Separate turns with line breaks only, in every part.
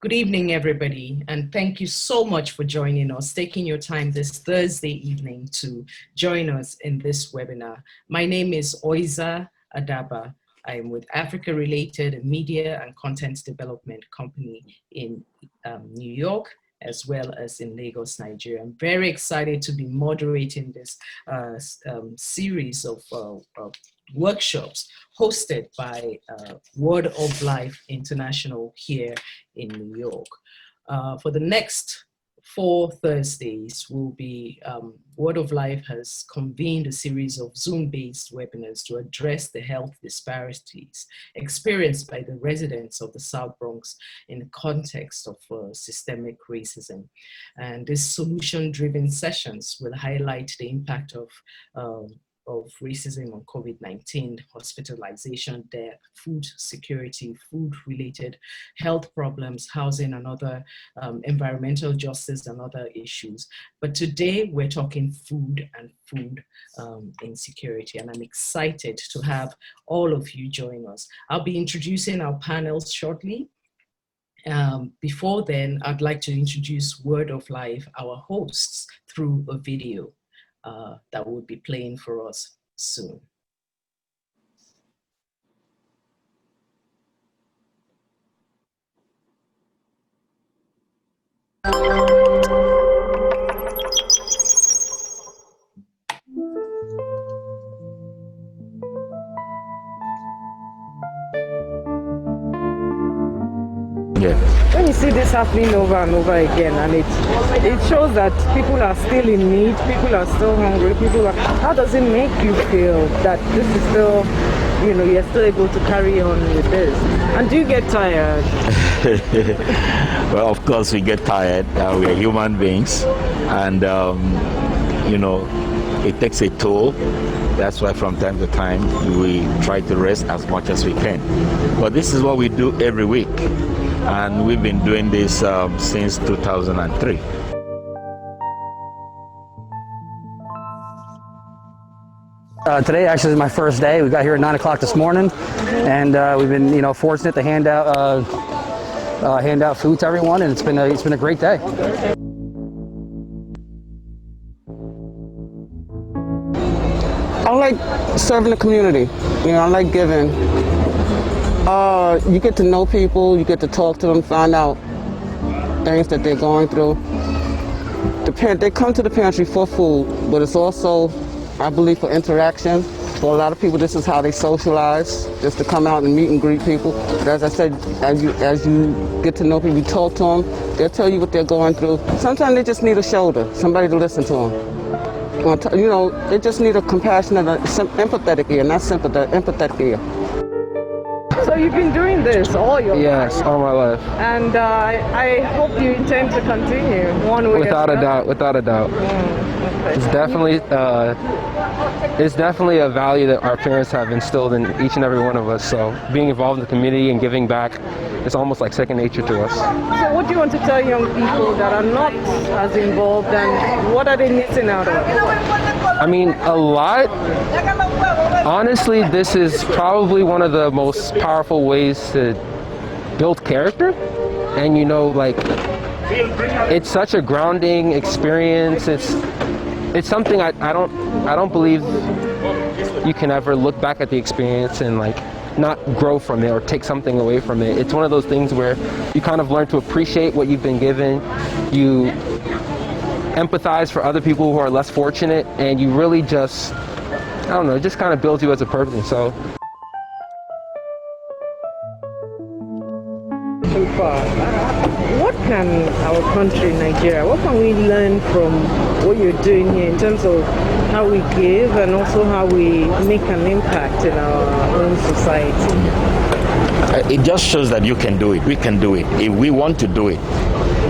Good evening, everybody, and thank you so much for joining us, taking your time this Thursday evening to join us in this webinar. My name is Oiza Adaba. I'm with Africa Related, a media and content development company in New York, as well as in Lagos, Nigeria. I'm very excited to be moderating this series of workshops hosted by Word of Life International here in New York. For the next 4 Thursdays, Word of Life has convened a series of Zoom-based webinars to address the health disparities experienced by the residents of the South Bronx in the context of systemic racism. And these solution-driven sessions will highlight the impact of racism on COVID-19, hospitalization, death, food security, food-related health problems, housing and other environmental justice and other issues. But today we're talking food and food insecurity, and I'm excited to have all of you join us. I'll be introducing our panels shortly. Before then, I'd like to introduce Word of Life, our hosts, through a video that will be playing for us soon.
When you see this happening over and over again, and it shows that people are still in need, people are still hungry, how does it make you feel that this is still, you're still able to carry on with this? And do you get tired?
Well, of course we get tired. We are human beings, and it takes a toll. That's why from time to time we try to rest as much as we can. But this is what we do every week. And we've been doing this since 2003.
Today actually is my first day. We got here at 9 o'clock this morning, and we've been, fortunate to hand out food to everyone, and it's been a great day.
I like serving the community. I like giving. You get to know people, you get to talk to them, find out things that they're going through. They come to the pantry for food, but it's also, I believe, for interaction. For a lot of people, this is how they socialize, just to come out and meet and greet people. But as I said, as you get to know people, you talk to them, they'll tell you what they're going through. Sometimes they just need a shoulder, somebody to listen to them. They just need a compassionate, empathetic ear, not sympathetic, empathetic ear.
So you've been doing this all your life?
Yes, all my life.
And I hope you intend to continue one way
without
or another.
Without a doubt.
Okay.
It's definitely a value that our parents have instilled in each and every one of us. So being involved in the community and giving back is almost like second nature to us.
So what do you want to tell young people that are not as involved, and what are they missing out on?
I mean, a lot. Honestly, this is probably one of the most powerful ways to build character. And it's such a grounding experience. It's something I don't believe you can ever look back at the experience and not grow from it or take something away from it. It's one of those things where you kind of learn to appreciate what you've been given. You empathize for other people who are less fortunate, and you really just, it just kind of builds you as a person. So.
So far, what can our country, Nigeria, what can we learn from what you're doing here in terms of how we give and also how we make an impact in our own society?
It just shows that you can do it. We can do it if we want to do it.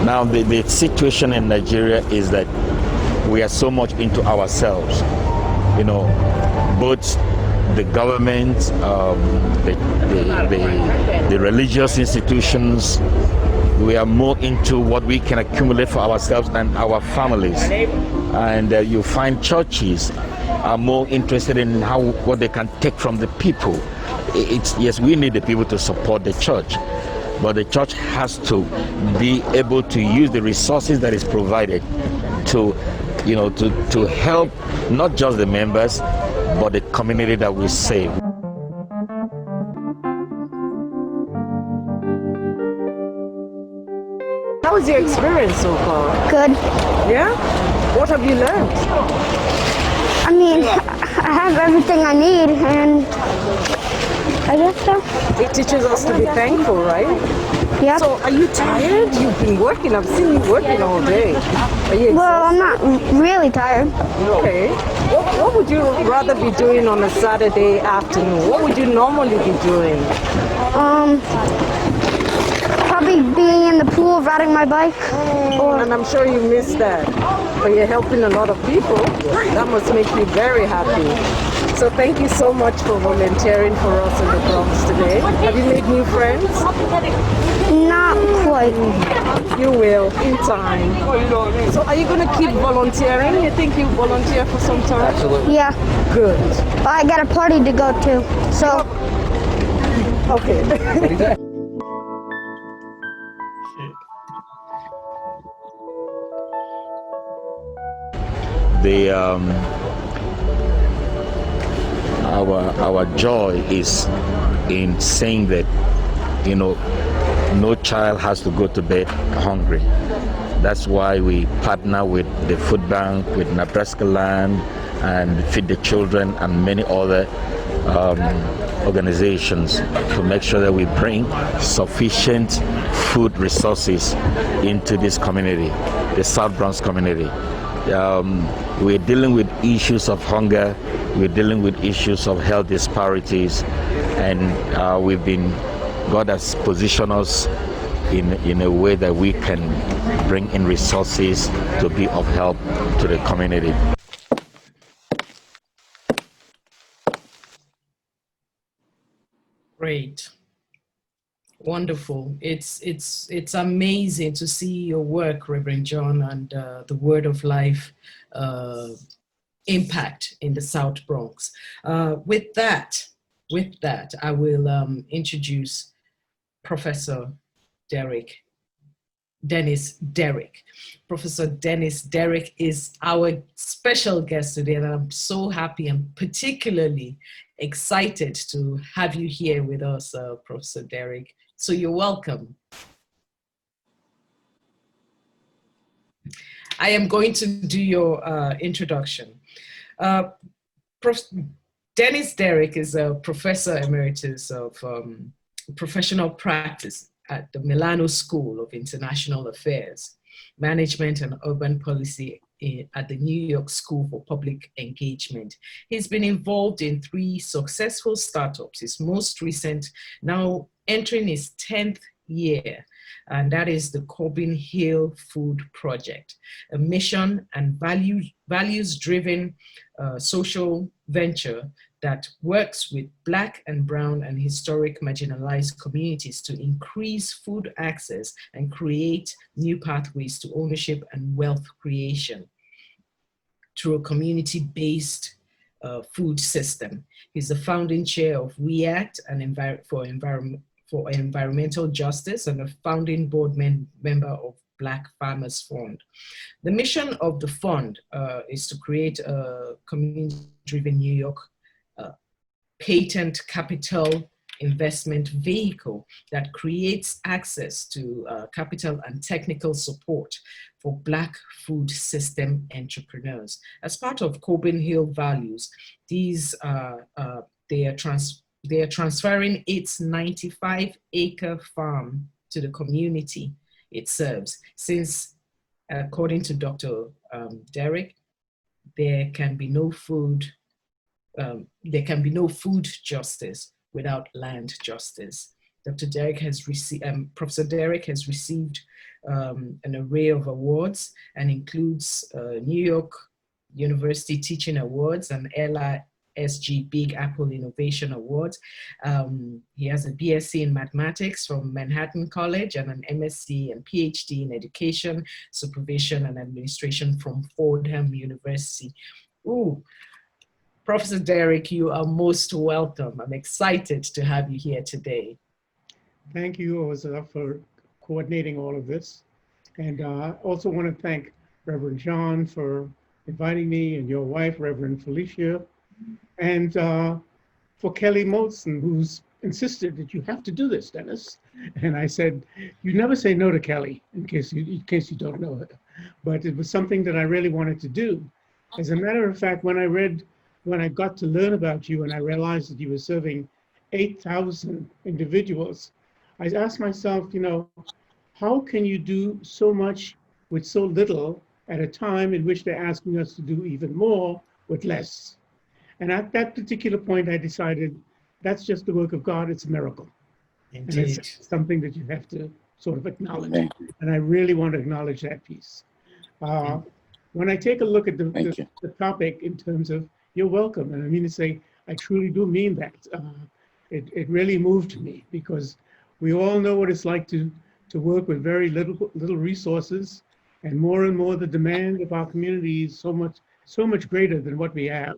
Now, the situation in Nigeria is that we are so much into ourselves. Both the government, the religious institutions, we are more into what we can accumulate for ourselves and our families. And you find churches are more interested in what they can take from the people. Yes, we need the people to support the church, but the church has to be able to use the resources that is provided to, to help not just the members, but the community that we save.
How was your experience so far?
Good.
Yeah? What have you learned?
I mean, I have everything I need, and I guess so.
It teaches us to be thankful, right?
Yeah.
So, are you tired? You've been working. I've seen you working all day. Are you
Well, I'm not really tired.
okay? What would you rather be doing on a Saturday afternoon? What would you normally be doing?
Probably being in the pool, riding my bike.
And I'm sure you miss that. But you're helping a lot of people. That must make you very happy. So thank you so much for volunteering for us in the Bronx today. Have you made new friends?
Not quite.
You will, in time. So are you going to keep volunteering? You think you'll volunteer for some time?
Absolutely.
Yeah.
Good.
But I got a party to go to, so
Okay.
Our joy is in saying that no child has to go to bed hungry. That's why we partner with the food bank, with Nebraska Land, and Feed the Children, and many other organizations to make sure that we bring sufficient food resources into this community, the South Bronx community. We're dealing with issues of hunger, we're dealing with issues of health disparities, and God has positioned us in a way that we can bring in resources to be of help to the community.
Great. Wonderful. It's amazing to see your work, Reverend John, and the Word of Life impact in the South Bronx. With that, I will introduce Professor Dennis Derrick. Professor Dennis Derrick is our special guest today, and I'm so happy and particularly excited to have you here with us, Professor Derrick. So you're welcome. I am going to do your introduction. Dennis Derrick is a professor emeritus of professional practice at the Milano School of International Affairs, Management and Urban Policy at the New York School for Public Engagement. He's been involved in 3 successful startups, his most recent now entering his 10th year, and that is the Corbin Hill Food Project, a mission and values-driven social venture that works with Black and Brown and historic marginalized communities to increase food access and create new pathways to ownership and wealth creation through a community-based food system. He's the founding chair of We Act for Environmental Justice and a founding board member of Black Farmers Fund. The mission of the fund is to create a community-driven New York patent capital investment vehicle that creates access to capital and technical support for Black food system entrepreneurs. As part of Corbin Hill values, they are transferring its 95-acre farm to the community it serves. Since, according to Dr. Derrick, there can be no food justice without land justice. Dr. Derrick has received, Professor Derrick has received an array of awards and includes New York University Teaching Awards and LISG Big Apple Innovation Awards. He has a BSc in Mathematics from Manhattan College and an MSc and PhD in Education, Supervision and Administration from Fordham University. Ooh. Professor Derrick, you are most welcome. I'm excited to have you here today.
Thank you, Oza, for coordinating all of this. And I also want to thank Reverend John for inviting me, and your wife, Reverend Felicia, and for Kelly Molson, who's insisted that you have to do this, Dennis. And I said, you never say no to Kelly, in case you don't know her. But it was something that I really wanted to do. As a matter of fact, when I got to learn about you and I realized that you were serving 8,000 individuals, I asked myself, how can you do so much with so little at a time in which they're asking us to do even more with less? And at that particular point, I decided that's just the work of God. It's a miracle.
Indeed.
And it's something that you have to sort of acknowledge. And I really want to acknowledge that piece. When I take a look at the topic in terms of, you're welcome. And I mean to say, I truly do mean that. It really moved me, because we all know what it's like to work with very little resources, and more the demand of our community is so much greater than what we have.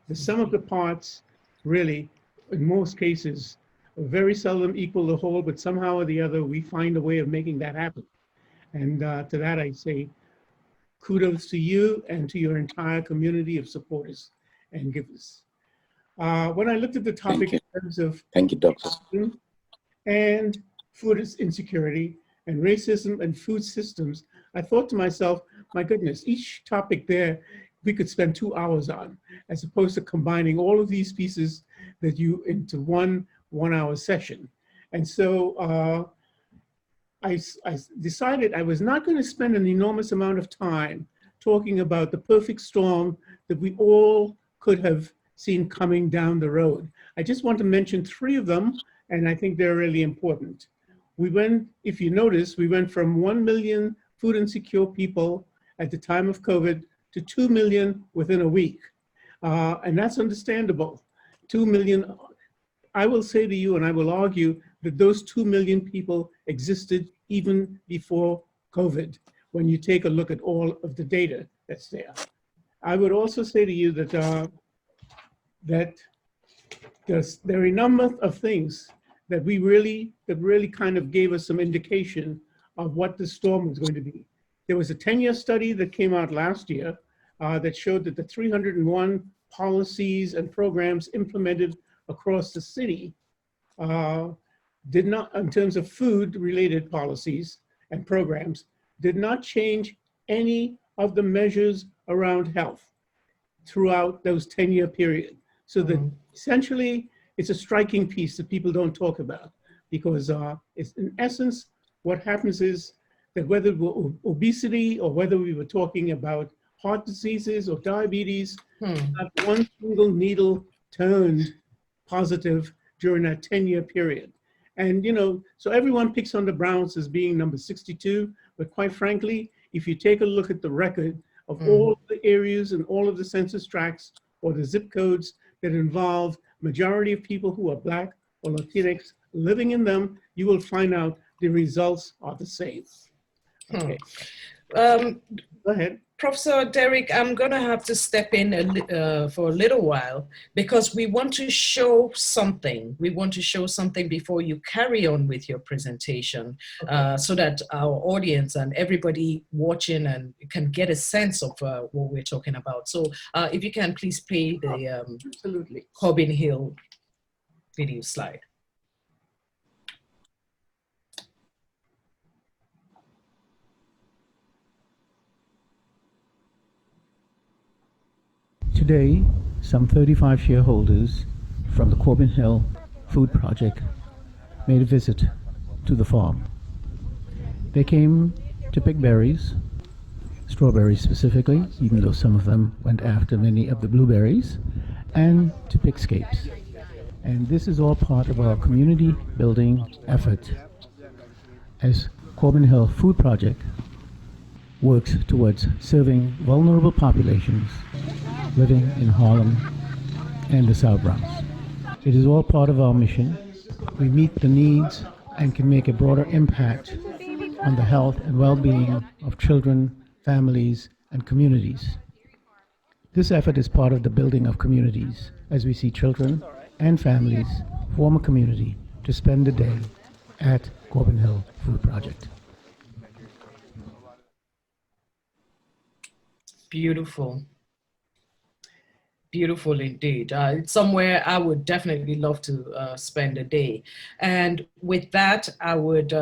The sum of the parts really, in most cases, very seldom equal the whole, but somehow or the other, we find a way of making that happen. And to that I say, kudos to you and to your entire community of supporters and givers. When I looked at the topic in terms of
Doctor.
And food insecurity and racism and food systems, I thought to myself, my goodness, each topic there we could spend 2 hours on, as opposed to combining all of these pieces that you into one 1 hour session. And so I decided I was not going to spend an enormous amount of time talking about the perfect storm that we all could have seen coming down the road. I just want to mention 3 of them, and I think they're really important. If you notice, we went from 1 million food insecure people at the time of COVID to 2 million within a week. And that's understandable. 2 million, I will say to you, and I will argue that those 2 million people existed even before COVID, when you take a look at all of the data that's there. I would also say to you that there are a number of things that really kind of gave us some indication of what the storm was going to be. There was a 10-year study that came out last year that showed that the 301 policies and programs implemented across the city did not, in terms of food-related policies and programs, did not change any of the measures around health throughout those 10-year period. So that essentially, it's a striking piece that people don't talk about, because it's in essence, what happens is that whether it were obesity or whether we were talking about heart diseases or diabetes, not one single needle turned positive during that 10-year period. And so everyone picks on the Browns as being number 62, but quite frankly, if you take a look at the record of all the areas and all of the census tracts or the zip codes that involve majority of people who are Black or Latinx living in them, you will find out the results are the same. Okay. Go ahead.
Professor Derek, I'm going to have to step in for a little while, because we want to show something. We want to show something before you carry on with your presentation, so that our audience and everybody watching and can get a sense of what we're talking about. So if you can please play the
Absolutely.
Corbin Hill video slide.
Today, some 35 shareholders from the Corbin Hill Food Project made a visit to the farm. They came to pick berries, strawberries specifically, even though some of them went after many of the blueberries, and to pick scapes. And this is all part of our community building effort as Corbin Hill Food Project works towards serving vulnerable populations living in Harlem and the South Bronx. It is all part of our mission. We meet the needs and can make a broader impact on the health and well-being of children, families, and communities. This effort is part of the building of communities, as we see children and families form a community to spend the day at Corbin Hill Food Project.
Beautiful. Beautiful indeed. It's somewhere I would definitely love to spend a day. And with that, I would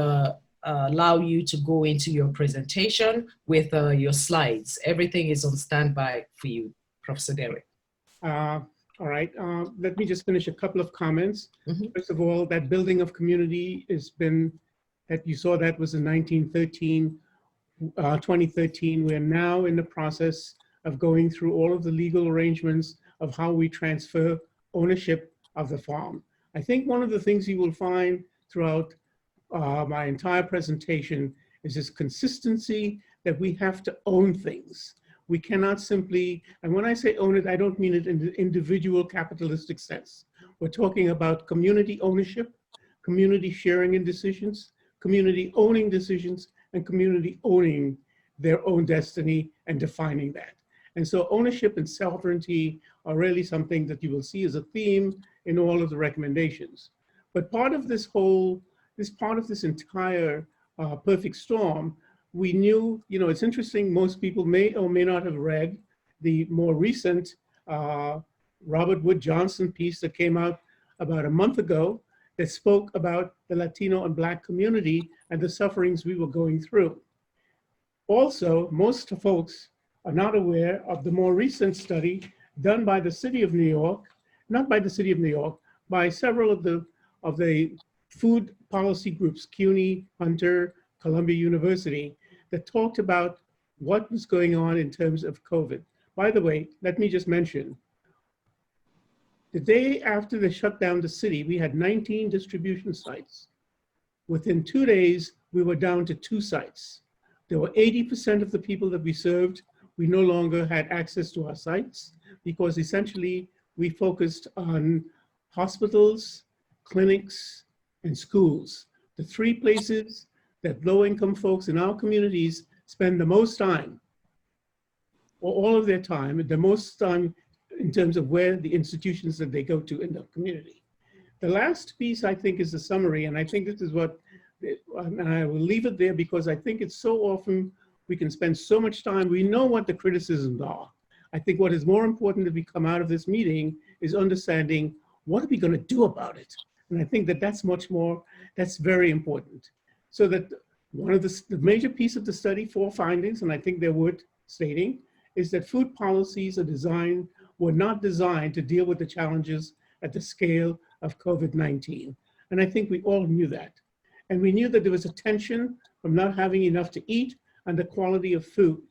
allow you to go into your presentation with your slides. Everything is on standby for you, Professor Derek.
All right, let me just finish a couple of comments. First of all, that building of community has been, that you saw that was in 2013. We're now in the process of going through all of the legal arrangements of how we transfer ownership of the farm. I think one of the things you will find throughout my entire presentation is this consistency that we have to own things. We cannot simply, and when I say own it, I don't mean it in the individual capitalistic sense. We're talking about community ownership, community sharing in decisions, community owning decisions, and community owning their own destiny and defining that. And so ownership and sovereignty are really something that you will see as a theme in all of the recommendations. But part of this entire perfect storm, we knew, it's interesting, most people may or may not have read the more recent Robert Wood Johnson piece that came out about a month ago that spoke about the Latino and Black community and the sufferings we were going through. Also, most folks are not aware of the more recent study done by the City of New York, not by the City of New York, by several of the food policy groups, CUNY, Hunter, Columbia University, that talked about what was going on in terms of COVID. By the way, let me just mention, the day after they shut down the city, we had 19 distribution sites. Within 2 days, we were down to 2 sites. There were 80% of the people that we served, we no longer had access to our sites because essentially we focused on hospitals, clinics, and schools, the 3 places that low-income folks in our communities spend the most time, or all of their time, the most time in terms of where the institutions that they go to in the community. The last piece, I think, is the summary, and I think this is what, and I will leave it there because I think it's so often we can spend so much time, we know what the criticisms are. I think what is more important that we come out of this meeting is understanding what are we going to do about it? And I think that that's very important. So that one of the major piece of the study, 4 findings, and I think they're worth stating, is that food policies were not designed to deal with the challenges at the scale of COVID-19. And I think we all knew that. And we knew that there was a tension from not having enough to eat and the quality of food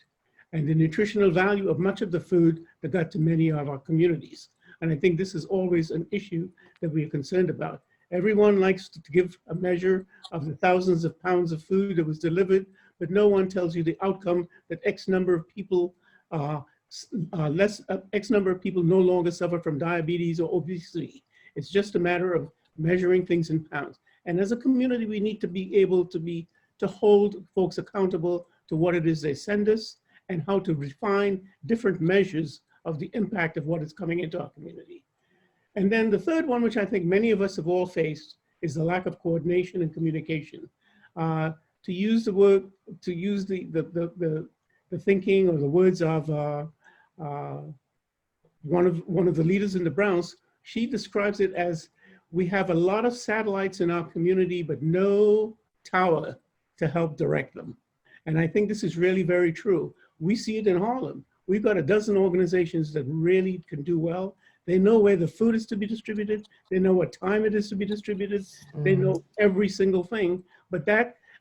and the nutritional value of much of the food that got to many of our communities. And I think this is always an issue that we are concerned about. Everyone likes to give a measure of the thousands of pounds of food that was delivered, but no one tells you the outcome that X number of people, X number of people no longer suffer from diabetes or obesity. It's just a matter of measuring things in pounds. And as a community, we need to be able to hold folks accountable to what it is they send us and how to refine different measures of the impact of what is coming into our community. And then the third one, which I think many of us have all faced, is the lack of coordination and communication. To use the word, to use the thinking or the words of one of the leaders in the Bronx, she describes it as we have a lot of satellites in our community, but no tower to help direct them. And I think this is really very true. We see it in Harlem. We've got a dozen organizations that really can do well. They know where the food is to be distributed. They know what time it is to be distributed. They know every single thing,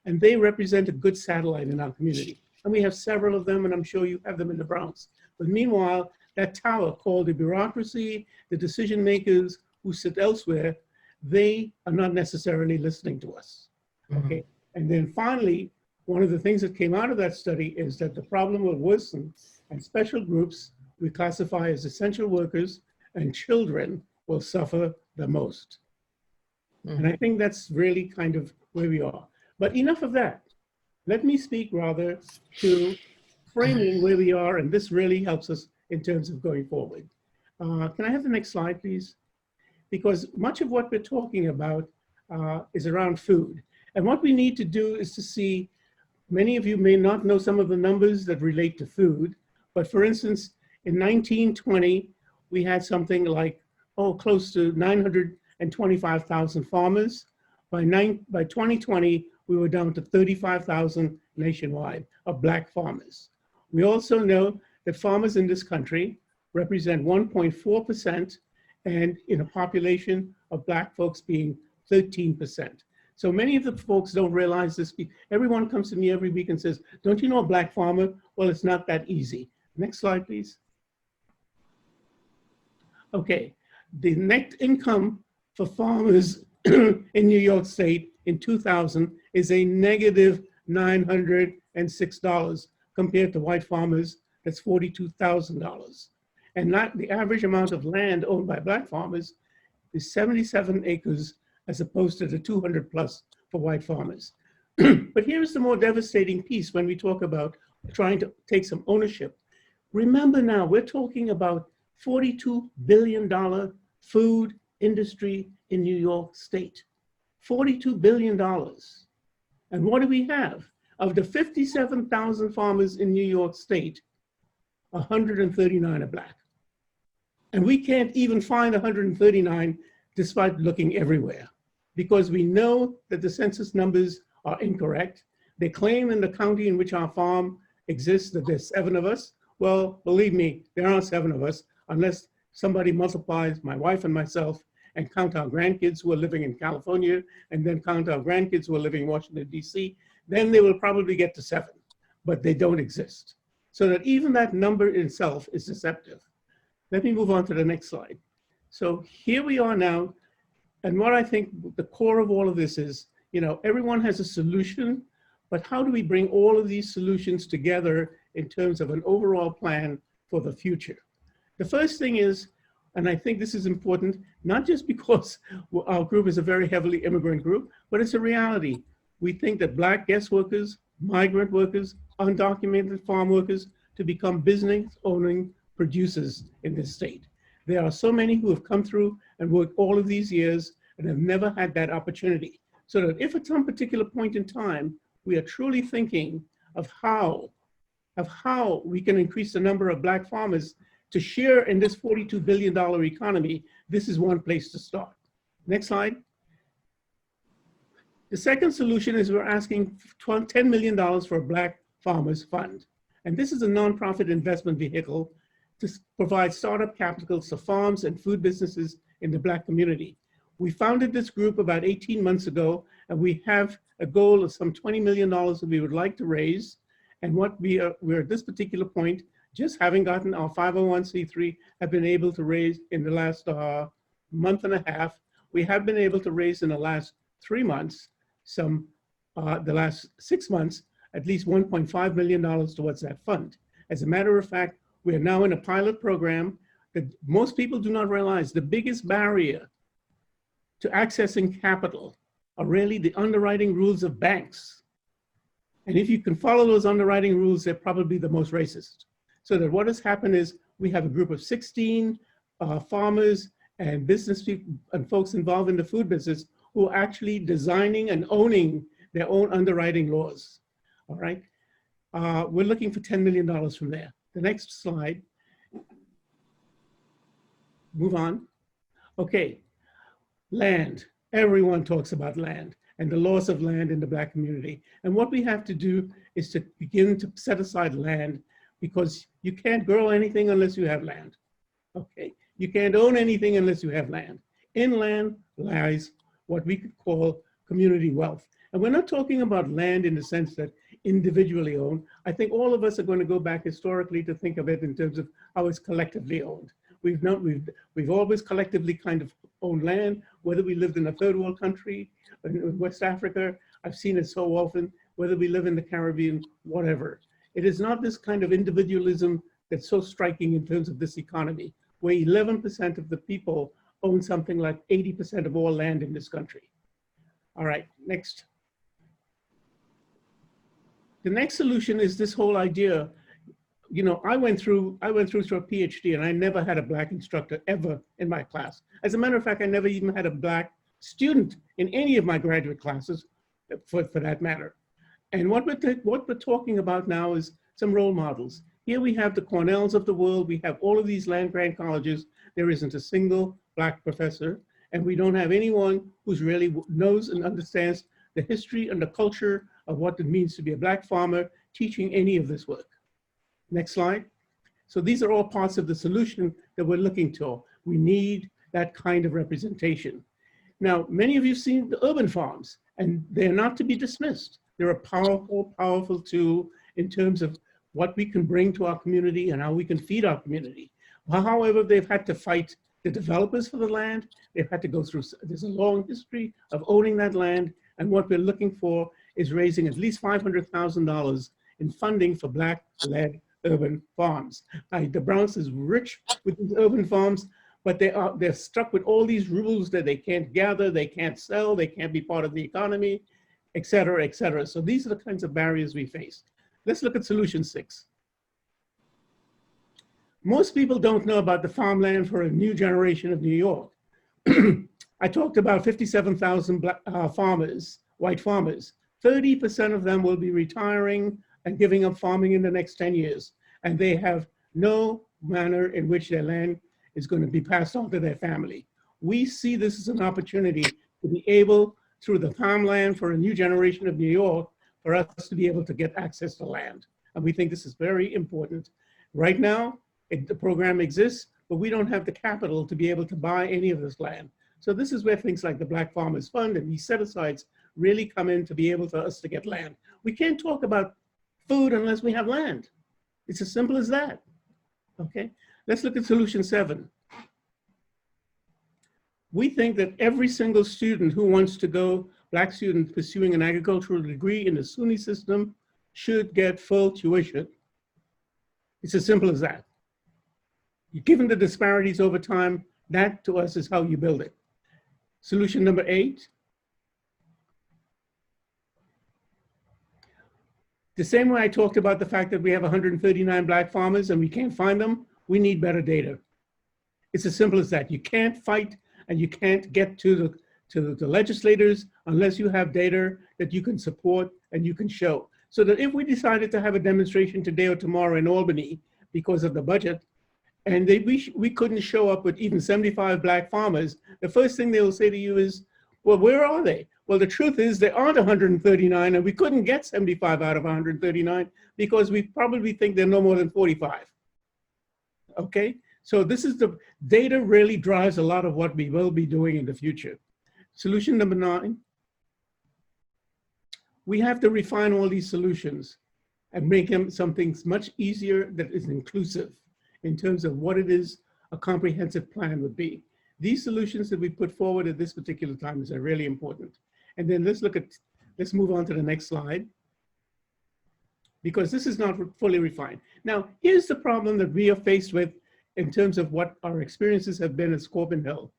and they represent a good satellite in our community. And we have several of them, and I'm sure you have them in the Bronx. But meanwhile, that tower called the bureaucracy, the decision makers who sit elsewhere, they are not necessarily listening to us, okay? And then finally, one of the things that came out of that study is that the problem will worsen and special groups we classify as essential workers and children will suffer the most. And I think that's really kind of where we are. But enough of that. Let me speak rather to framing where we are, and this really helps us in terms of going forward. Can I have the next slide, please? Because much of what we're talking about is around food. And what we need to do is to see, many of you may not know some of the numbers that relate to food, but for instance, in 1920, we had something like, close to 925,000 farmers. By 2020, we were down to 35,000 nationwide of Black farmers. We also know that farmers in this country represent 1.4%, and in a population of Black folks being 13%. So many of the folks don't realize this. Everyone comes to me every week and says, don't you know a Black farmer? Well, it's not that easy. Next slide, please. Okay, the net income for farmers in New York State in 2000 is a negative $906 compared to white farmers, that's $42,000. And the average amount of land owned by Black farmers is 77 acres as opposed to the 200 plus for white farmers. But here's the more devastating piece when we talk about trying to take some ownership. Remember now, we're talking about $42 billion food industry in New York State. $42 billion. And what do we have? Of the 57,000 farmers in New York State, 139 are Black. And we can't even find 139 despite looking everywhere, because we know that the census numbers are incorrect. They claim in the county in which our farm exists that there's 7 of us. Well, believe me, there aren't 7 of us unless somebody multiplies my wife and myself and count our grandkids who are living in California, and then count our grandkids who are living in Washington, D.C., then they will probably get to 7, but they don't exist. So that even that number itself is deceptive. Let me move on to the next slide. So here we are now, and what I think the core of all of this is, everyone has a solution, but how do we bring all of these solutions together in terms of an overall plan for the future? The first thing is, and I think this is important, not just because our group is a very heavily immigrant group, but it's a reality. We think that Black guest workers, migrant workers, undocumented farm workers to become business-owning producers in this state. There are so many who have come through and worked all of these years and have never had that opportunity. So that if at some particular point in time, we are truly thinking of how we can increase the number of Black farmers to share in this $42 billion economy, this is one place to start. Next slide. The second solution is we're asking $10 million for a Black Farmers Fund. And this is a nonprofit investment vehicle to provide startup capital to farms and food businesses in the Black community. We founded this group about 18 months ago, and we have a goal of some $20 million that we would like to raise. And what we're at this particular point, just having gotten our 501c3, have been able to raise in the last month and a half. We have been able to raise in the last 3 months, the last 6 months, at least $1.5 million towards that fund. As a matter of fact, we are now in a pilot program that most people do not realize. The biggest barrier to accessing capital are really the underwriting rules of banks. And if you can follow those underwriting rules, they're probably the most racist. So that what has happened is we have a group of 16 farmers and business people and folks involved in the food business who are actually designing and owning their own underwriting laws. All right, we're looking for $10 million from there. The next slide. Move on. Okay, land. Everyone talks about land and the loss of land in the Black community. And what we have to do is to begin to set aside land, because you can't grow anything unless you have land. Okay, you can't own anything unless you have land. In land lies what we could call community wealth. And we're not talking about land in the sense that individually owned. I think all of us are going to go back historically to think of it in terms of how it's collectively owned. We've always collectively kind of owned land, whether we lived in a third world country, in West Africa. I've seen it so often, whether we live in the Caribbean, whatever. It is not this kind of individualism that's so striking in terms of this economy, where 11% of the people own something like 80% of all land in this country. All right, next. The next solution is this whole idea. I went through a PhD and I never had a Black instructor ever in my class. As a matter of fact, I never even had a Black student in any of my graduate classes. for that matter. And what we're talking about now is some role models. Here we have the Cornells of the world. We have all of these land-grant colleges. There isn't a single Black professor, and we don't have anyone who's really knows and understands the history and the culture of what it means to be a Black farmer teaching any of this work. Next slide. So these are all parts of the solution that we're looking to. We need that kind of representation. Now, many of you have seen the urban farms, and they're not to be dismissed. They're a powerful, powerful tool in terms of what we can bring to our community and how we can feed our community. However, they've had to fight the developers for the land. They've had to go through, there's a long history of owning that land. And what we're looking for is raising at least $500,000 in funding for Black-led urban farms. The Bronx is rich with these urban farms, but they're stuck with all these rules that they can't gather, they can't sell, they can't be part of the economy, et cetera, et cetera. So these are the kinds of barriers we face. Let's look at solution 6. Most people don't know about the farmland for a new generation of New York. I talked about 57,000 farmers, white farmers. 30% of them will be retiring and giving up farming in the next 10 years. And they have no manner in which their land is going to be passed on to their family. We see this as an opportunity to be able, through the farmland for a new generation of New York, for us to be able to get access to land. And we think this is very important. Right now, the program exists, but we don't have the capital to be able to buy any of this land. So this is where things like the Black Farmers Fund and these set-asides really come in to be able for us to get land. We can't talk about food unless we have land. It's as simple as that, okay? Let's look at solution 7. We think that every single student who wants to go, Black student pursuing an agricultural degree in the SUNY system, should get full tuition. It's as simple as that. Given the disparities over time, that to us is how you build it. Solution number 8. The same way I talked about the fact that we have 139 Black farmers and we can't find them, we need better data. It's as simple as that. You can't fight and you can't get to the legislators unless you have data that you can support and you can show. So that if we decided to have a demonstration today or tomorrow in Albany because of the budget, and we couldn't show up with even 75 Black farmers, the first thing they will say to you is, well, where are they? Well, the truth is there aren't 139, and we couldn't get 75 out of 139 because we probably think they're no more than 45. Okay? So this is the data really drives a lot of what we will be doing in the future. Solution number 9. We have to refine all these solutions and make them something much easier that is inclusive in terms of what it is a comprehensive plan would be. These solutions that we put forward at this particular time are really important. And then let's move on to the next slide, because this is not fully refined. Now, here's the problem that we are faced with in terms of what our experiences have been at Corbin Hill.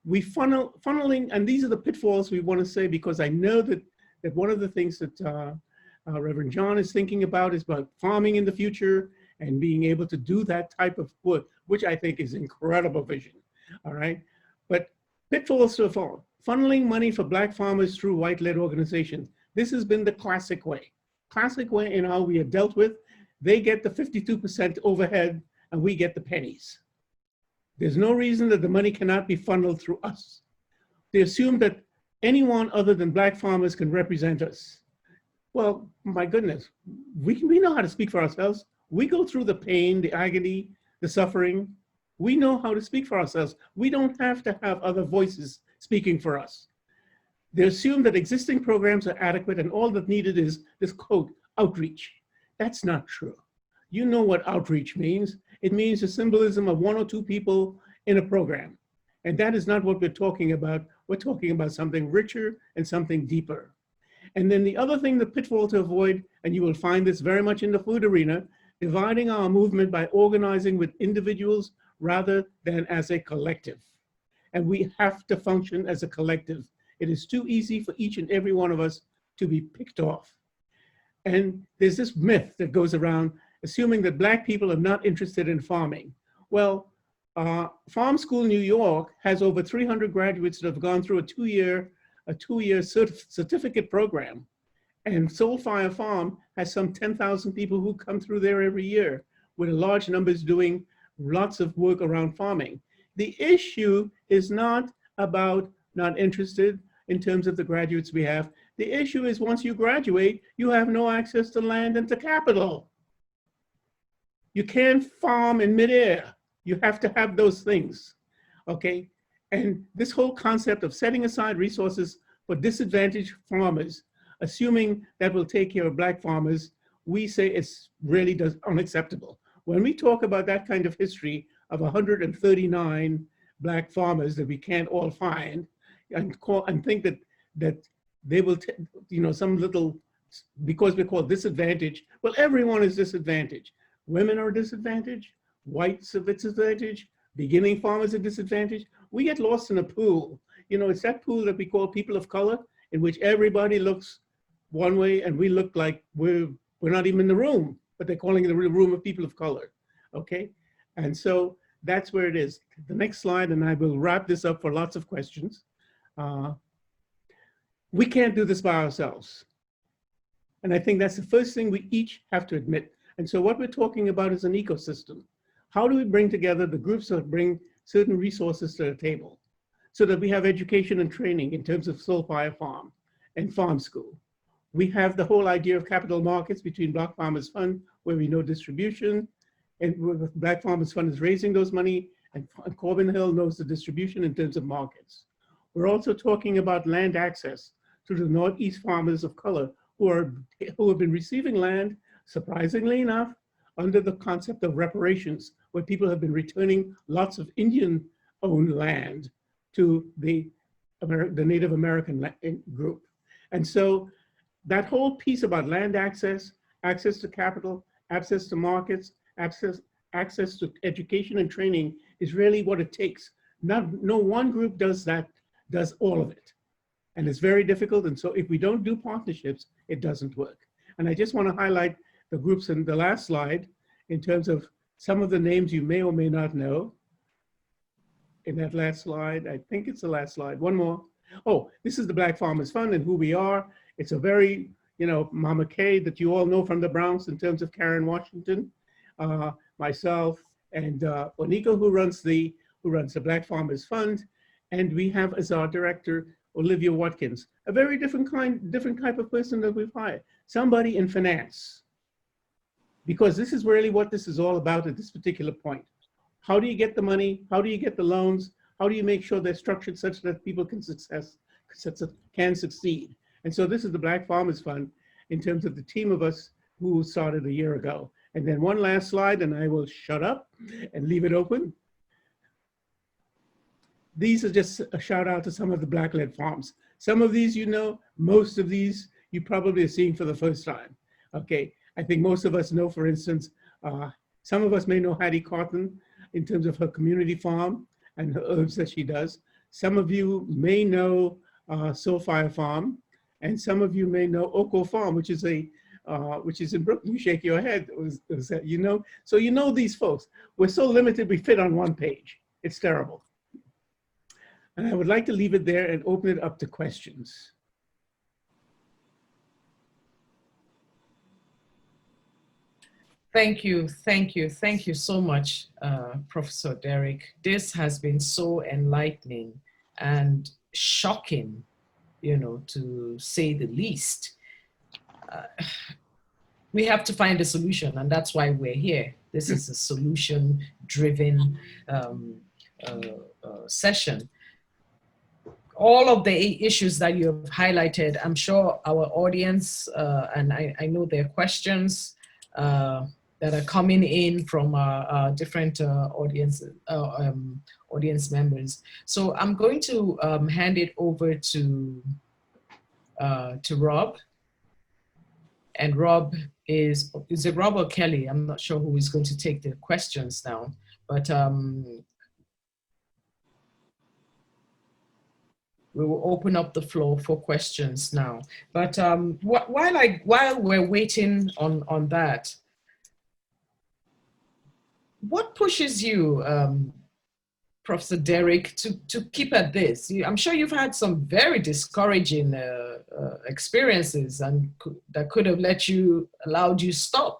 We funneling, and these are the pitfalls we want to say, because I know that one of the things that Reverend John is thinking about is about farming in the future and being able to do that type of work, which I think is incredible vision, all right? But pitfalls so far, funneling money for Black farmers through white-led organizations. This has been the classic way in how we have dealt with. They get the 52% overhead and we get the pennies. There's no reason that the money cannot be funneled through us. They assume that anyone other than Black farmers can represent us. Well, my goodness, we know how to speak for ourselves. We go through the pain, the agony, the suffering. We know how to speak for ourselves. We don't have to have other voices speaking for us. They assume that existing programs are adequate and all that needed is this quote, outreach. That's not true. You know what outreach means. It means the symbolism of 1 or 2 people in a program. And that is not what we're talking about. We're talking about something richer and something deeper. And then the other thing, the pitfall to avoid, and you will find this very much in the food arena, dividing our movement by organizing with individuals rather than as a collective. And we have to function as a collective. It is too easy for each and every one of us to be picked off. And there's this myth that goes around assuming that Black people are not interested in farming. Well, Farm School New York has over 300 graduates that have gone through a 2-year a 2-year certificate program. And Soul Fire Farm has some 10,000 people who come through there every year, with large numbers doing lots of work around farming. The issue is not about not interested in terms of the graduates we have. The issue is once you graduate, you have no access to land and to capital. You can't farm in midair. You have to have those things, okay? And this whole concept of setting aside resources for disadvantaged farmers, assuming that will take care of Black farmers, we say it's really unacceptable. When we talk about that kind of history of 139 Black farmers that we can't all find, and think that they will, some little, because we're called disadvantaged, well, everyone is disadvantaged. Women are disadvantaged, whites are disadvantaged, beginning farmers are disadvantaged. We get lost in a pool. It's that pool that we call people of color, in which everybody looks one way and we look like we're not even in the room, but they're calling it a room of people of color, okay? And so that's where it is. The next slide, and I will wrap this up for lots of questions. We can't do this by ourselves. And I think that's the first thing we each have to admit. And so what we're talking about is an ecosystem. How do we bring together the groups that bring certain resources to the table so that we have education and training in terms of Soul Fire Farm and farm school? We have the whole idea of capital markets between Black Farmers Fund, where we know distribution, and where the Black Farmers Fund is raising those money, and Corbin Hill knows the distribution in terms of markets. We're also talking about land access to the Northeast farmers of color who have been receiving land, surprisingly enough, under the concept of reparations, where people have been returning lots of Indian-owned land to the Native American group. And so that whole piece about land access, access to capital, access to markets, access to education and training is really what it takes. No one group does all of it. And it's very difficult. And so if we don't do partnerships, it doesn't work. And I just want to highlight the groups in the last slide in terms of some of the names you may or may not know. In that last slide, I think it's the last slide, one more. Oh, this is the Black Farmers Fund and who we are. It's a very, Mama Kay that you all know from the Bronx in terms of Karen Washington, myself, and Onika, who runs the Black Farmers Fund. And we have as our director, Olivia Watkins, a very different type of person that we've hired, somebody in finance. Because this is really what this is all about at this particular point. How do you get the money? How do you get the loans? How do you make sure they're structured such that people can succeed? And so this is the Black Farmers Fund in terms of the team of us who started a year ago. And then one last slide, and I will shut up and leave it open. These are just a shout out to some of the Black-led farms. Some of these most of these you probably are seeing for the first time, okay? I think most of us know, for instance, some of us may know Hattie Carton in terms of her community farm and her herbs that she does. Some of you may know Soul Fire Farm, and some of you may know Oko Farm, which is in Brooklyn. You shake your head, is that, So these folks. We're so limited, we fit on one page. It's terrible. And I would like to leave it there and open it up to questions.
Thank you so much, Professor Derek. This has been so enlightening and shocking, to say the least. We have to find a solution, and that's why we're here. This is a solution-driven session. All of the issues that you have highlighted, I'm sure our audience, and I know there are questions that are coming in from our different audience members. So I'm going to hand it over to Rob. And Rob is it Rob or Kelly? I'm not sure who is going to take the questions now, but we will open up the floor for questions now. But while we're waiting on that, what pushes you, Professor Derek, to keep at this. I'm sure you've had some very discouraging experiences and that could have allowed you stop,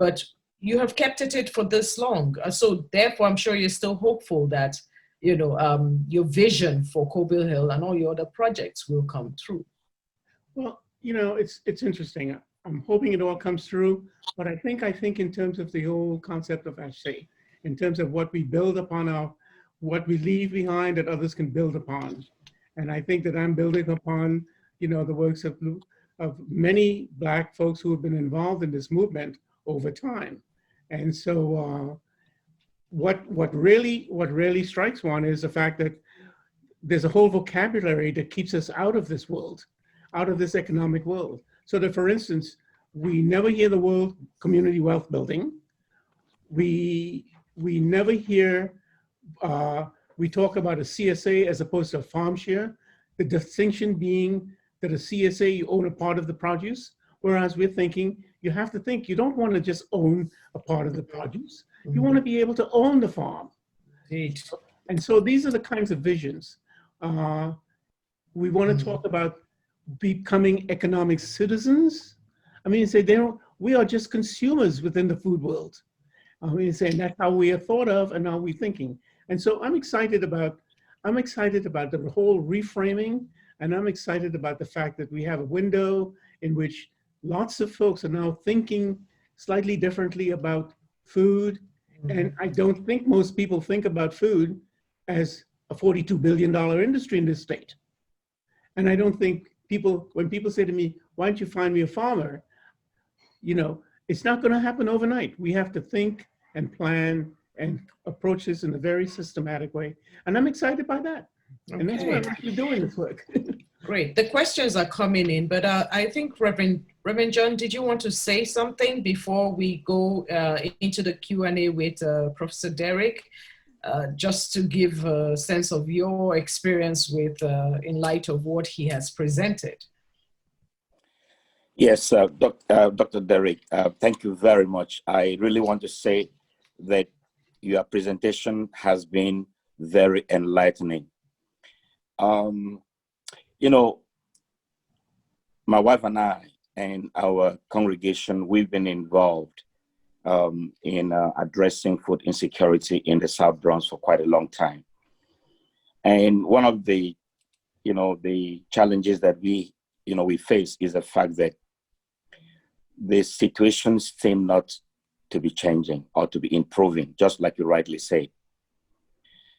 but you have kept at it for this long. So therefore, I'm sure you're still hopeful that, your vision for Cobble Hill and all your other projects will come through.
Well, it's interesting. I'm hoping it all comes through, but I think in terms of the whole concept of Ashe, in terms of what we build upon what we leave behind that others can build upon. And I think that I'm building upon, the works of many Black folks who have been involved in this movement over time. And so what really strikes one is the fact that there's a whole vocabulary that keeps us out of this world, out of this economic world. So that, for instance, we never hear the word community wealth building. We never hear, we talk about a CSA as opposed to a farm share, the distinction being that a CSA, you own a part of the produce, whereas we're thinking, you have to think, you don't want to just own a part of the produce. You want to be able to own the farm.
Indeed.
And so these are the kinds of visions. We want to talk about becoming economic citizens. I mean, say we are just consumers within the food world. I mean, saying that's how we are thought of and how we're thinking. And so I'm excited about the whole reframing, and I'm excited about the fact that we have a window in which lots of folks are now thinking slightly differently about food. And I don't think most people think about food as a $42 billion industry in this state. And I don't think when people say to me, why don't you find me a farmer? It's not going to happen overnight. We have to think and plan and approach this in a very systematic way. And I'm excited by that. Okay. And that's why I'm actually doing this work.
Great. The questions are coming in, but I think Reverend John, did you want to say something before we go into the Q&A with Professor Derek? Just to give a sense of your experience with, in light of what he has presented.
Yes, Dr. Derek, thank you very much. I really want to say that your presentation has been very enlightening. My wife and I and our congregation, we've been involved in addressing food insecurity in the South Bronx for quite a long time. And one of the, the challenges that we face is the fact that the situations seem not to be changing or to be improving, just like you rightly say.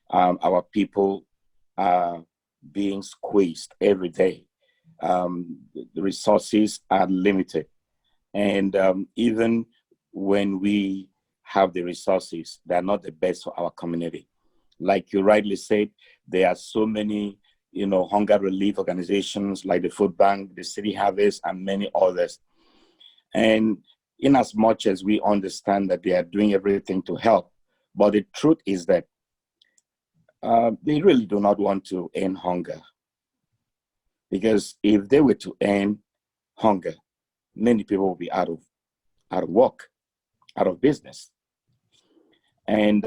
Our people are being squeezed every day. The resources are limited. And even when we have the resources, they're not the best for our community. Like you rightly said, there are so many, hunger relief organizations like the Food Bank, the City Harvest, and many others. And in as much as we understand that they are doing everything to help, but the truth is that they really do not want to end hunger. Because if they were to end hunger, many people will be out of work, out of business. And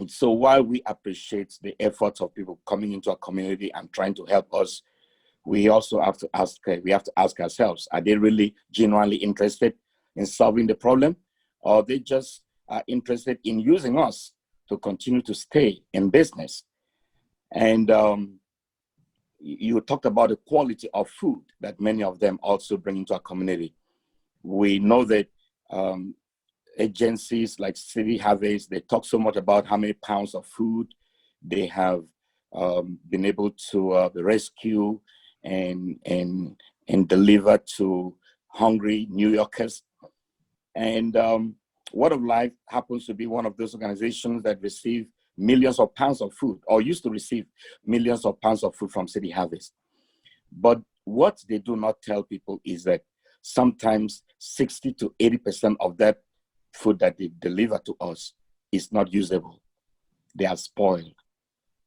so while we appreciate the efforts of people coming into our community and trying to help us, we also have to ask ourselves, are they really genuinely interested in solving the problem? Or they just are interested in using us to continue to stay in business? And you talked about the quality of food that many of them also bring into our community. We know that agencies like City Harvest, they talk so much about how many pounds of food they have been able to rescue and deliver to hungry New Yorkers. And Word of Life happens to be one of those organizations that receive millions of pounds of food, or used to receive millions of pounds of food from City Harvest. But what they do not tell people is that sometimes 60 to 80% of that food that they deliver to us is not usable. They are spoiled,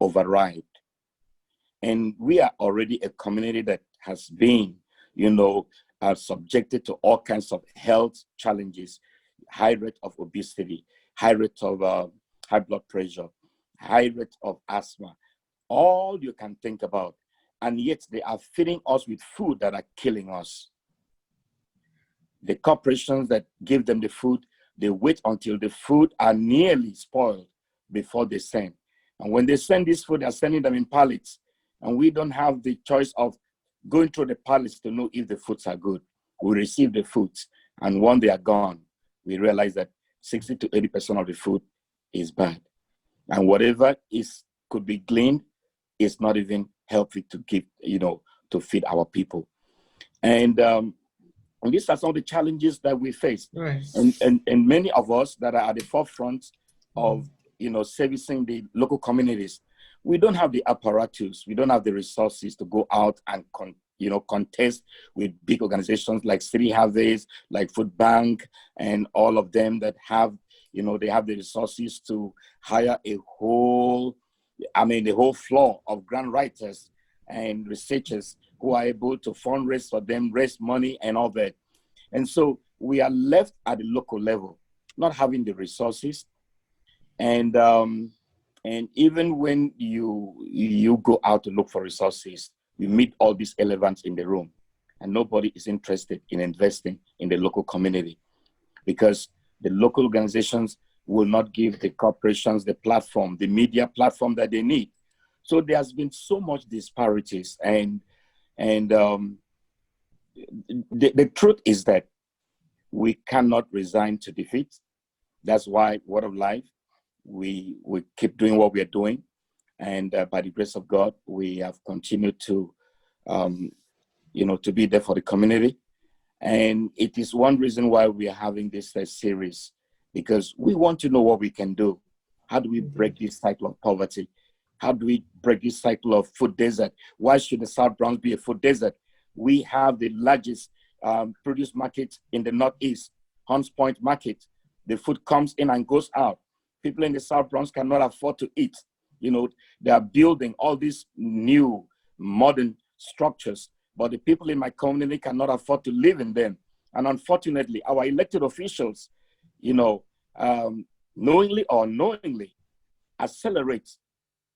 overripe. And we are already a community that has been, subjected to all kinds of health challenges, high rate of obesity, high rate of high blood pressure,
high rate of asthma, all you can think about. And yet they are feeding us with food that are killing us. The corporations that give them the food, they wait until the food are nearly spoiled before they send. And when they send this food, they're sending them in pallets. And we don't have the choice of going through the pallets to know if the foods are good. We receive the foods, and when they are gone, we realize that 60 to 80% of the food is bad. And whatever could be gleaned is not even healthy to give, to feed our people. And these are some of the challenges that we face.
Right.
And many of us that are at the forefront of, servicing the local communities, we don't have the apparatus, we don't have the resources to go out and contest with big organizations like City Harvest, like Food Bank, and all of them that have, they have the resources to hire the whole floor of grant writers and researchers who are able to fundraise for them, raise money and all that. And so we are left at the local level, not having the resources. And even when you go out to look for resources, you meet all these elephants in the room, and nobody is interested in investing in the local community because the local organizations will not give the corporations the platform, the media platform that they need. So there has been so much disparities, and the truth is that we cannot resign to defeat. That's why Word of Life, we keep doing what we are doing. And by the grace of God, we have continued to, to be there for the community. And it is one reason why we are having this series, because we want to know what we can do. How do we break this cycle of poverty? How do we break this cycle of food desert? Why should the South Bronx be a food desert? We have the largest produce market in the Northeast, Hunts Point Market. The food comes in and goes out. People in the South Bronx cannot afford to eat. They are building all these new modern structures, but the people in my community cannot afford to live in them. And unfortunately, our elected officials, knowingly or unknowingly, accelerate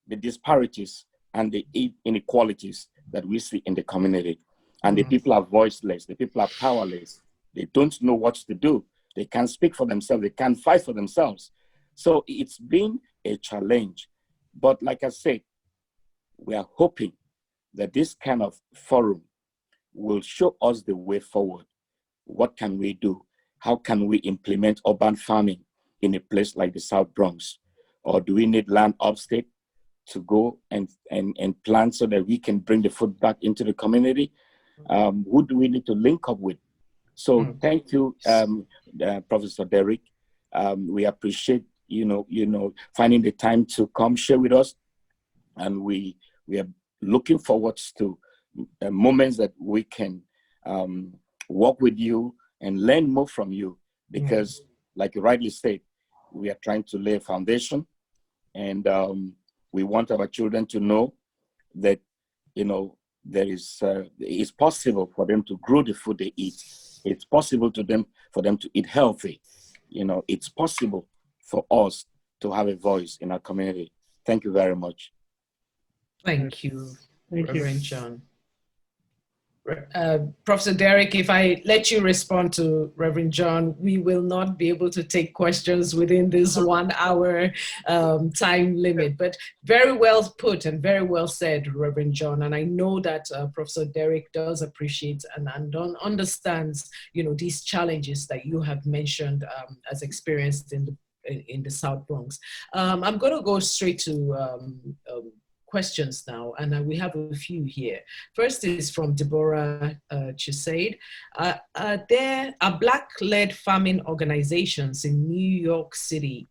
the disparities and the inequalities that we see in the community. And the people are voiceless, the people are powerless. They don't know what to do. They can't speak for themselves, they can't fight for themselves. So it's been a challenge. But like I said, we are hoping that this kind of forum will show us the way forward. What can we do? How can we implement urban farming in a place like the South Bronx? Or do we need land upstate to go and plant so that we can bring the food back into the community? Who do we need to link up with? So thank you, Professor Derek. We appreciate finding the time to come share with us, and we are looking forward to moments that we can work with you and learn more from you, because like you rightly said, we are trying to lay a foundation, and we want our children to know that it's possible for them to grow the food they eat. It's possible for them to eat healthy. It's possible for us to have a voice in our community. Thank you very much.
Thank you,
Thank you.
Reverend John. Professor Derek, if I let you respond to Reverend John, we will not be able to take questions within this 1 hour time limit, but very well put and very well said, Reverend John. And I know that Professor Derek does appreciate and understands, these challenges that you have mentioned as experienced in the South Bronx. I'm going to go straight to questions now, and we have a few here. First is from Deborah Chisaid. There are Black-led farming organizations in New York City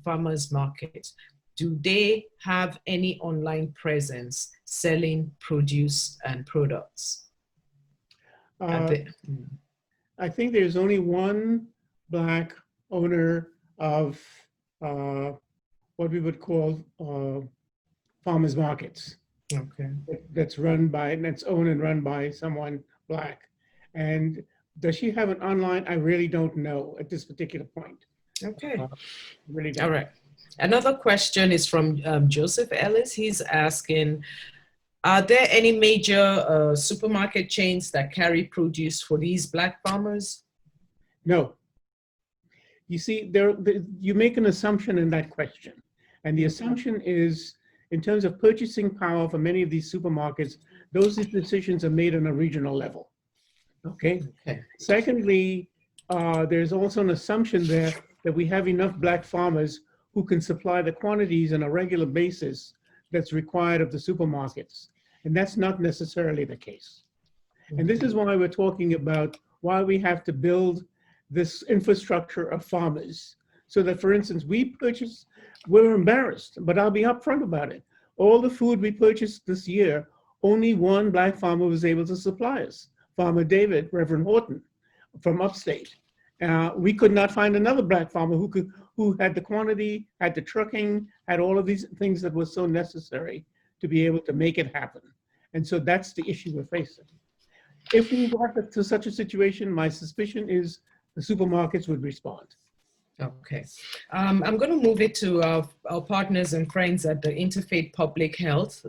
farmers market. Do they have any online presence selling produce and products?
I think there's only one Black owner of what we would call farmers markets.
Okay.
That's owned and run by someone Black. And does she have an online? I really don't know at this particular point.
Okay.
Really don't.
All right. Another question is from Joseph Ellis. He's asking, are there any major supermarket chains that carry produce for these Black farmers?
No. You see, you make an assumption in that question. And the assumption is, in terms of purchasing power for many of these supermarkets, those decisions are made on a regional level. Okay? Secondly, there's also an assumption there that we have enough Black farmers who can supply the quantities on a regular basis that's required of the supermarkets. And that's not necessarily the case. And this is why we're talking about why we have to build this infrastructure of farmers. So that, for instance, we're embarrassed, but I'll be upfront about it. All the food we purchased this year, only one Black farmer was able to supply us, Farmer David, Reverend Horton, from upstate. We could not find another Black farmer who had the quantity, had the trucking, had all of these things that were so necessary to be able to make it happen. And so that's the issue we're facing. If we got to such a situation, my suspicion is the supermarkets would respond.
Okay. I'm going to move it to our partners and friends at the Interfaith Public Health,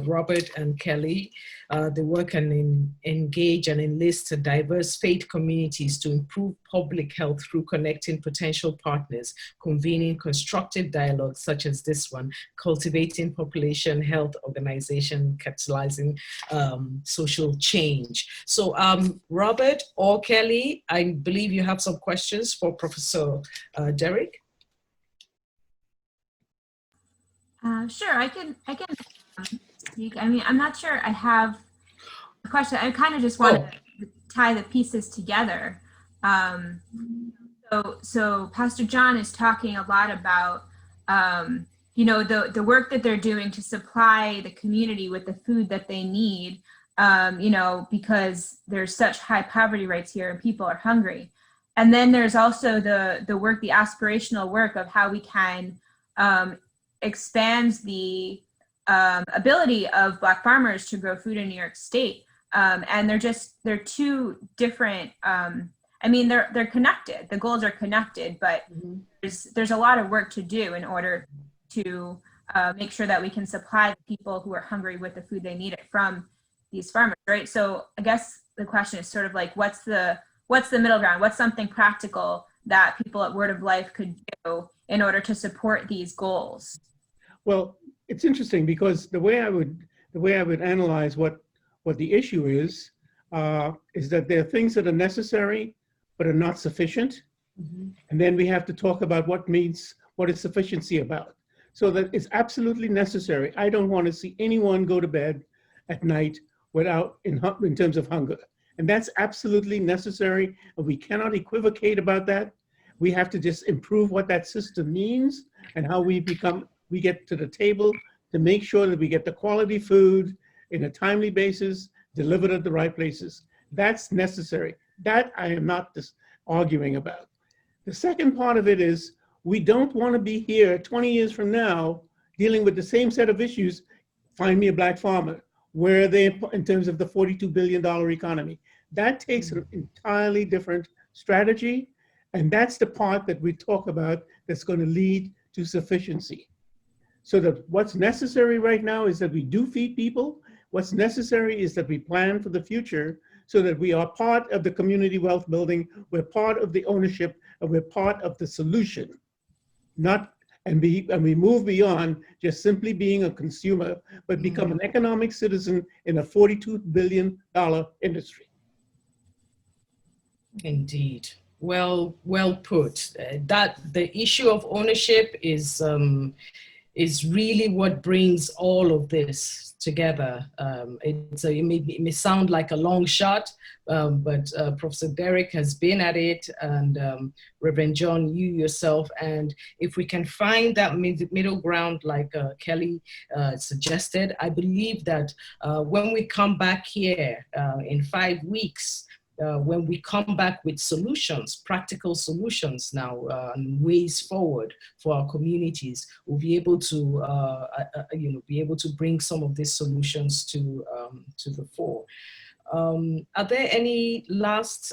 Robert and Kelly. They work and engage and enlist diverse faith communities to improve public health through connecting potential partners, convening constructive dialogues such as this one, cultivating population health organization, catalyzing social change. So Robert or Kelly, I believe you have some questions for Professor Derek?
Sure, I can speak. I mean, I'm not sure I have a question. I kind of just want to tie the pieces together. So Pastor John is talking a lot about, you know, the work that they're doing to supply the community with the food that they need, you know, because there's such high poverty rates here and people are hungry. And then there's also the work, the aspirational work of how we can expand the ability of Black farmers to grow food in New York State. And they're two different, I mean, they're connected. The goals are connected, but there's a lot of work to do in order to make sure that we can supply the people who are hungry with the food they need from these farmers, right? So I guess the question is sort of like, what's the middle ground? What's something practical that people at Word of Life could do in order to support these goals?
Well, it's interesting because the way I would analyze what the issue is that there are things that are necessary but are not sufficient, and then we have to talk about what is sufficiency about. So that it's absolutely necessary. I don't want to see anyone go to bed at night in terms of hunger. And that's absolutely necessary, and we cannot equivocate about that. We have to just improve what that system means and how we get to the table to make sure that we get the quality food in a timely basis, delivered at the right places. That's necessary. That I am not just arguing about. The second part of it is we don't want to be here 20 years from now dealing with the same set of issues. Find me a Black farmer. Where are they in terms of the $42 billion economy? That takes an entirely different strategy, and that's the part that we talk about that's going to lead to sufficiency. So that what's necessary right now is that we do feed people. What's necessary is that we plan for the future so that we are part of the community wealth building, we're part of the ownership, and we're part of the solution. And we move beyond just simply being a consumer, but become an economic citizen in a $42 billion industry.
Indeed. Well put. That the issue of ownership is really what brings all of this together. It may sound like a long shot, but Professor Derek has been at it, and Reverend John, you yourself, and if we can find that middle ground like Kelly suggested, I believe that when we come back here in 5 weeks, when we come back with solutions, practical solutions now, and ways forward for our communities, we'll be able to, bring some of these solutions to the fore. Are there any last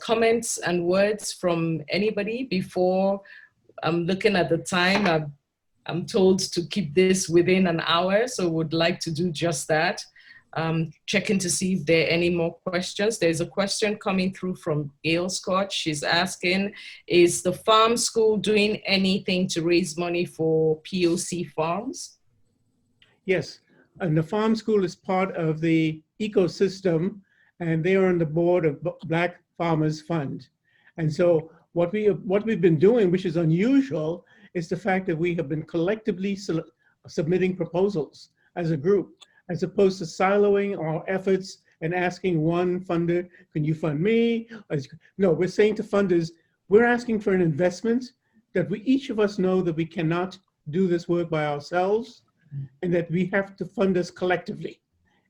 comments and words from anybody before I'm looking at the time. I'm told to keep this within an hour, so would like to do just that. Checking to see if there are any more questions. There's a question coming through from Gail Scott. She's asking, is the farm school doing anything to raise money for POC farms?
Yes, and the farm school is part of the ecosystem, and they are on the board of Black Farmers Fund. And so what we've been doing, which is unusual, is the fact that we have been collectively submitting proposals as a group, as opposed to siloing our efforts and asking one funder, can you fund me? No, we're saying to funders, we're asking for an investment that each of us know that we cannot do this work by ourselves, and that we have to fund us collectively.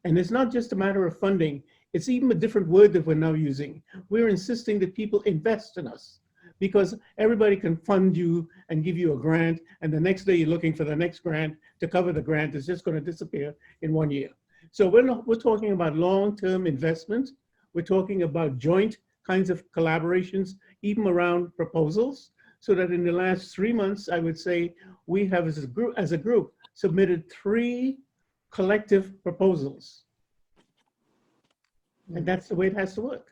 And it's not just a matter of funding, it's even a different word that we're now using. We're insisting that people invest in us, because everybody can fund you and give you a grant, and the next day you're looking for the next grant to cover the grant that's just going to disappear in 1 year. So we're talking about long-term investment. We're talking about joint kinds of collaborations, even around proposals, so that in the last 3 months, I would say, we have as a group submitted 3 collective proposals. And that's the way it has to work.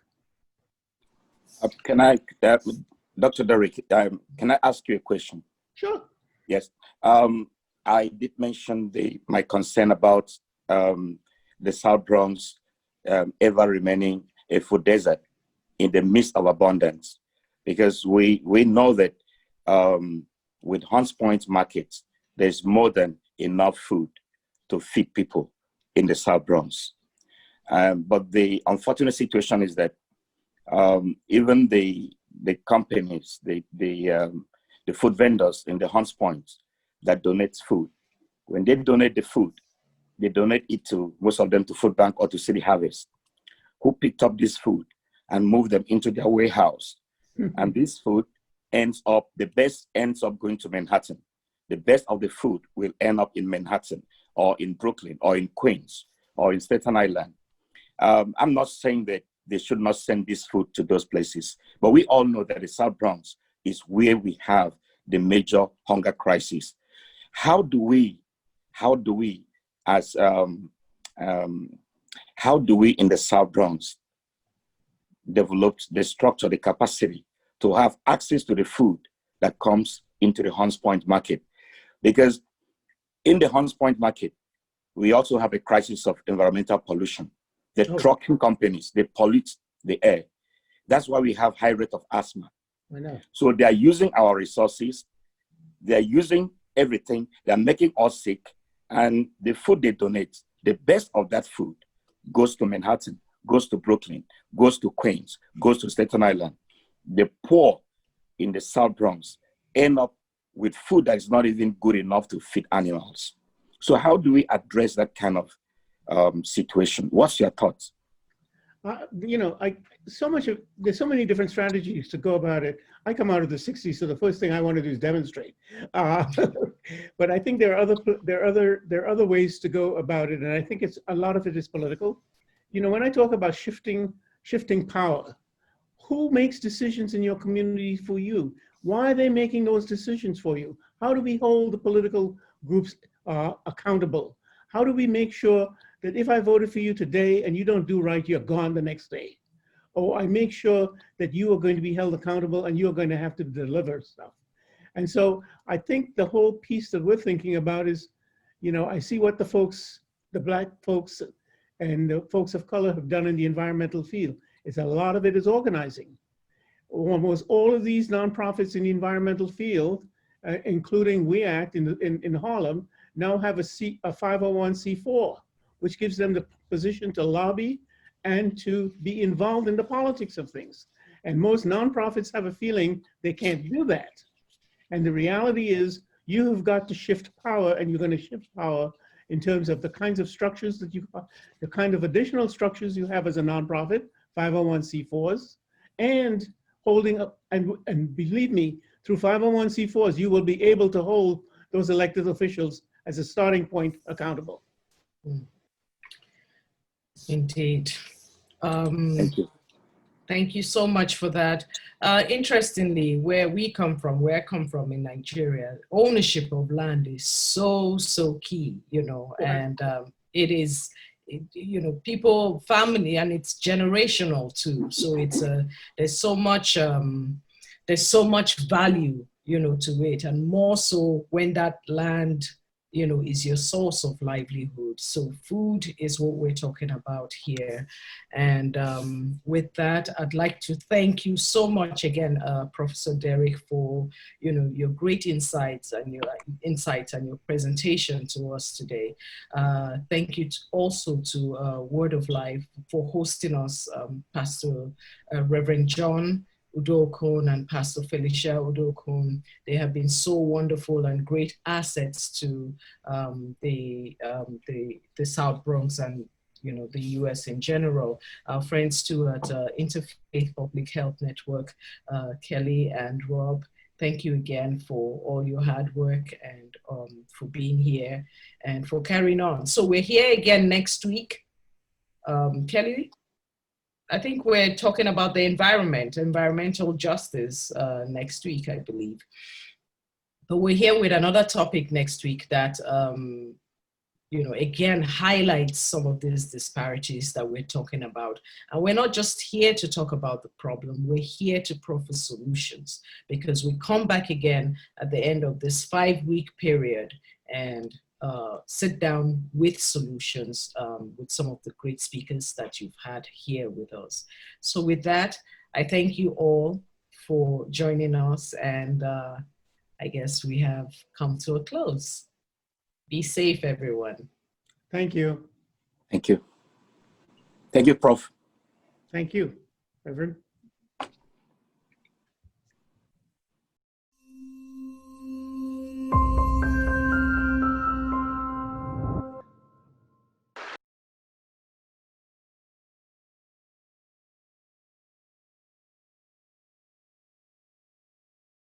Can I, Dr. Derrick, can I ask you a question?
Sure.
Yes. I did mention my concern about the South Bronx ever remaining a food desert in the midst of abundance, because we know that with Hunts Point markets, there's more than enough food to feed people in the South Bronx. But the unfortunate situation is that even the companies, the food vendors in the Hunts Point that donate food, when they donate the food, they donate it to, most of them, to Food Bank or to City Harvest, who picked up this food and moved them into their warehouse. And this food the best ends up going to Manhattan. The best of the food will end up in Manhattan or in Brooklyn or in Queens or in Staten Island. I'm not saying that they should not send this food to those places, but we all know that the South Bronx is where we have the major hunger crisis. How do we in the South Bronx develop the structure, the capacity to have access to the food that comes into the Hunts Point market? Because in the Hunts Point market, we also have a crisis of environmental pollution. The trucking companies, they pollute the air. That's why we have high rate of asthma.
I know.
So they are using our resources. They are using everything. They are making us sick. And the food they donate, the best of that food goes to Manhattan, goes to Brooklyn, goes to Queens, goes to Staten Island. The poor in the South Bronx end up with food that is not even good enough to feed animals. So how do we address that kind of situation? What's your thoughts?
There's so many different strategies to go about it. I come out of the 60s, so the first thing I want to do is demonstrate. But I think there are other ways to go about it, and I think a lot of it is political. When I talk about shifting power, who makes decisions in your community for you? Why are they making those decisions for you? How do we hold the political groups accountable? How do we make sure that if I voted for you today and you don't do right, you're gone the next day? Or I make sure that you are going to be held accountable and you're going to have to deliver stuff. And so I think the whole piece that we're thinking about is, I see what the Black folks and the folks of color have done in the environmental field. A lot of it is organizing. Almost all of these nonprofits in the environmental field, including We Act in Harlem, now have a 501c4, which gives them the position to lobby and to be involved in the politics of things. And most nonprofits have a feeling they can't do that. And the reality is you have got to shift power, and you're going to shift power in terms of the kinds of structures the kind of additional structures you have as a nonprofit, 501c4s, and holding up, and believe me, through 501c4s, you will be able to hold those elected officials as a starting point accountable.
Indeed.
Thank you.
Thank you so much for that. Interestingly, where I come from in Nigeria, ownership of land is so key, and it is, people, family, and it's generational too. So there's so much value, to it, and more so when that land, is your source of livelihood. So food is what we're talking about here. And with that, I'd like to thank you so much again, Professor Derek, for your great insights and your presentation to us today. Thank you also to Word of Life for hosting us, Pastor Reverend John Udokun and Pastor Felicia Udokun. They have been so wonderful and great assets to the South Bronx and the US in general. Our friends too at Interfaith Public Health Network, Kelly and Rob. Thank you again for all your hard work and for being here and for carrying on. So we're here again next week. Kelly? I think we're talking about the environmental justice next week, I believe. But we're here with another topic next week that, again, highlights some of these disparities that we're talking about. And we're not just here to talk about the problem, we're here to proffer solutions, because we come back again at the end of this 5-week period and sit down with solutions with some of the great speakers that you've had here with us. So with that, I thank you all for joining us, and I guess we have come to a close. Be safe, everyone.
Thank you.
Thank you. Thank you, Prof.
Thank you, Reverend.